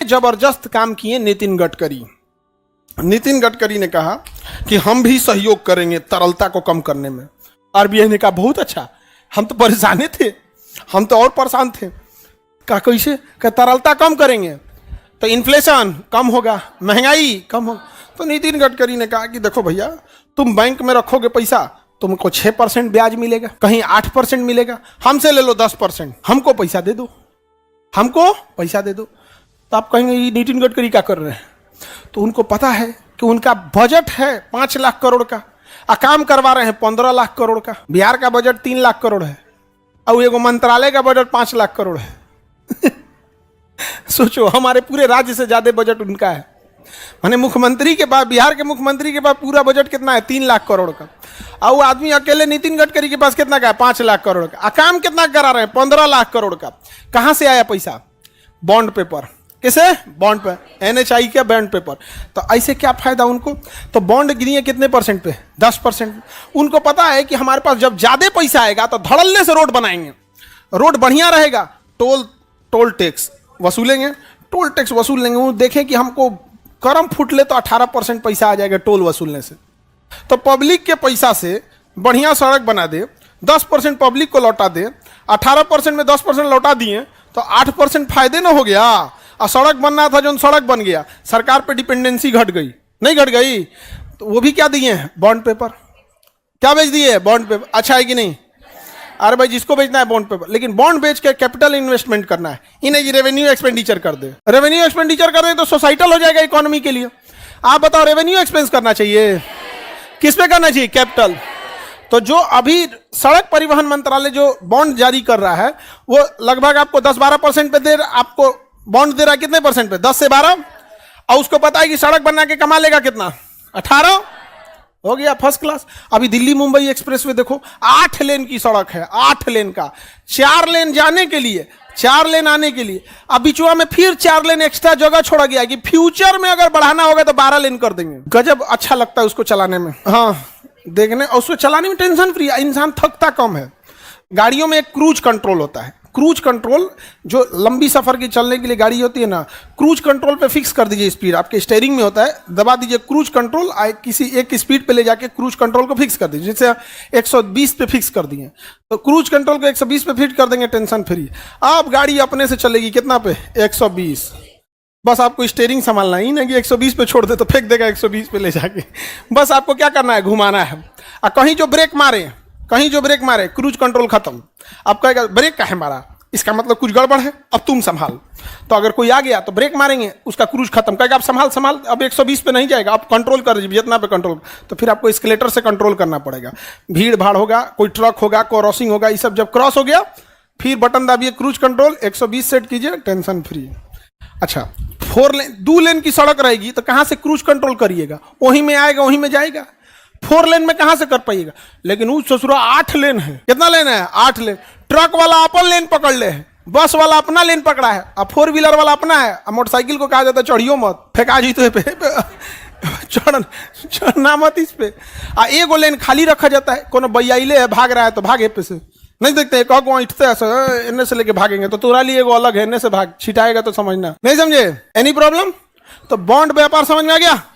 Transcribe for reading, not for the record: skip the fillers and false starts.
जबरदस्त काम किए नितिन गडकरी। नितिन गडकरी ने कहा कि हम भी सहयोग करेंगे तरलता को कम करने में। आरबीआई ने कहा बहुत अच्छा, हम तो परेशान थे, हम तो और परेशान थे। कहा कैसे? कि तरलता कम करेंगे तो इन्फ्लेशन कम होगा, महंगाई कम होगा। तो नितिन गडकरी ने कहा कि देखो भैया, तुम बैंक में रखोगे पैसा, तुमको 6% ब्याज मिलेगा, कहीं 8% मिलेगा, हमसे ले लो 10%, हमको पैसा दे दो, हमको पैसा दे दो। तो आप कहेंगे ये नितिन गडकरी क्या कर रहे हैं? तो उनको पता है कि उनका बजट है 5 लाख करोड़ का, काम करवा रहे हैं 15 लाख करोड़ का। बिहार का बजट 3 लाख करोड़ है और एगो मंत्रालय का बजट 5 लाख करोड़ है। सोचो, हमारे पूरे राज्य से ज्यादा बजट उनका है। माने मुख्यमंत्री के पास, बिहार के मुख्यमंत्री के पास पूरा बजट कितना है? 3 लाख करोड़ का। और वो आदमी अकेले नितिन गडकरी के पास कितना का है? 5 लाख करोड़ का। काम कितना करा रहे हैं? 15 लाख करोड़ का। कहां से आया पैसा? Bond paper. किसे? बॉन्ड पे, NHI के बॉन्ड पेपर। तो ऐसे क्या फायदा उनको? तो बॉन्ड गिनिए कितने परसेंट पे? 10%। उनको पता है कि हमारे पास जब ज्यादा पैसा आएगा तो धड़ल्ले से रोड बनाएंगे, रोड बढ़िया रहेगा, टोल टैक्स वसूलेंगे, टोल टैक्स वसूल लेंगे। वो देखें कि हमको करम फूट ले तो 18% पैसा आ जाएगा टोल वसूलने से। तो पब्लिक के पैसा से बढ़िया सड़क बना दे, 10% पब्लिक को लौटा दे, 18% में 10% लौटा दिए तो 8% फायदे ना हो गया। और सड़क बनना था जो सड़क बन गया, सरकार पे डिपेंडेंसी घट गई, नहीं घट गई? तो वो भी क्या दिए हैं? Bond paper. क्या बेच दिए? Bond paper. अच्छा है कि नहीं? अरे भाई, जिसको बेचना है बॉन्ड पेपर, लेकिन बॉन्ड बेच के कैपिटल इन्वेस्टमेंट करना है, इन्हें रेवेन्यू एक्सपेंडिचर कर दे। रेवेन्यू एक्सपेंडिचर कर दे तो सोसाइटल हो जाएगा इकोनॉमी के लिए। आप बताओ, रेवेन्यू एक्सपेंस करना चाहिए, किस पे करना चाहिए? कैपिटल। तो जो अभी सड़क परिवहन मंत्रालय जो बॉन्ड जारी कर रहा है, वो लगभग आपको 10-12% पे दे, आपको बॉन्ड दे रहा है कितने परसेंट पे? 10 से 12। और उसको पता है कि सड़क बना के कमा लेगा कितना? 18। हो गया फर्स्ट क्लास। अभी दिल्ली मुंबई एक्सप्रेस वे देखो, 8 लेन की सड़क है, 8 लेन का, 4 लेन जाने के लिए, 4 लेन आने के लिए। अब बिचुआ में फिर 4 लेन एक्स्ट्रा जगह छोड़ा गया कि फ्यूचर में अगर बढ़ाना होगा तो 12 लेन कर देंगे। गजब अच्छा लगता है उसको चलाने में, हाँ देखने, और उसको चलाने में टेंशन फ्री, इंसान थकता कम है। गाड़ियों में एक क्रूज कंट्रोल होता है, क्रूज कंट्रोल जो लंबी सफर की चलने के लिए गाड़ी होती है ना, क्रूज कंट्रोल पे फिक्स कर दीजिए स्पीड, आपके स्टीयरिंग में होता है, दबा दीजिए क्रूज कंट्रोल, किसी एक स्पीड पे ले जाके क्रूज कंट्रोल को फिक्स कर दीजिए। जैसे 120 पे फिक्स कर दिए तो क्रूज कंट्रोल को 120 पे फिट कर देंगे, टेंशन फ्री। अब गाड़ी अपने से चलेगी कितना पे? 120। बस आपको स्टीयरिंग संभालना ही ना कि 120 पे छोड़ दे तो फेंक देगा 120 पे ले जाके। बस आपको क्या करना है? घुमाना है। और कहीं जो ब्रेक मारे, क्रूज कंट्रोल खत्म। अब कहेगा ब्रेक का है मारा, इसका मतलब कुछ गड़बड़ है, अब तुम संभाल। तो अगर कोई आ गया तो ब्रेक मारेंगे, उसका क्रूज खत्म, कहेगा आप संभाल, अब 120 पे नहीं जाएगा, आप कंट्रोल कर दीजिए जितना पे कंट्रोल। तो फिर आपको एस्केलेटर से कंट्रोल करना पड़ेगा। भीड़ भाड़ होगा, कोई ट्रक होगा, क्रॉसिंग होगा, ये सब जब क्रॉस हो गया फिर बटन दाबिए, क्रूज कंट्रोल 120 सेट कीजिए, टेंशन फ्री। अच्छा, 2 लेन की सड़क रहेगी तो कहां से क्रूज कंट्रोल करिएगा? वहीं में आएगा, वहीं में जाएगा। 4 लेन में कहां से कर पाइएगा? लेकिन उस ससुरा 8 लेन है। कितना लेन है? 8 लेन। ट्रक वाला अपन लेन पकड़ ले है, बस वाला अपना लेन पकड़ा है, अब 4 व्हीलर वाला अपना है। अब मोटरसाइकिल को कहा जाता है चढ़ियो मत, फेंका जी तो पे चढ़ना मत इस पे। एगो लेन खाली रखा जाता है, कोनो बैयाइले है भाग रहा है तो भागे पे से नहीं देखते, कहो इठते इन्ने से लेके भागेंगे तो तोरा लिए एगो अलग है, इन्ने से भाग छिटाएगा तो समझना। नहीं समझे? Any problem? तो बॉन्ड व्यापार समझ में आ गया?